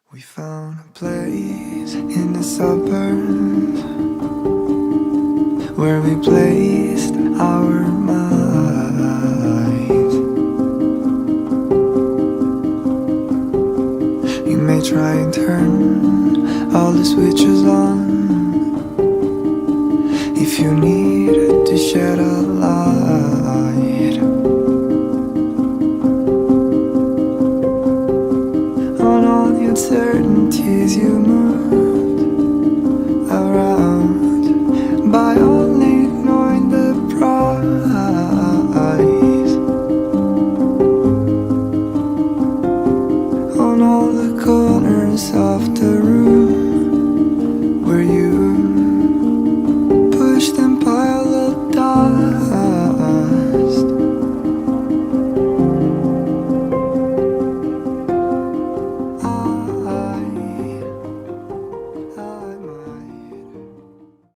We found a place in the suburbs where we placed our minds. You may try and turn all the switches on if you need to shed a light on all the uncertainties you moved around by only ignoring the prize on all the corners of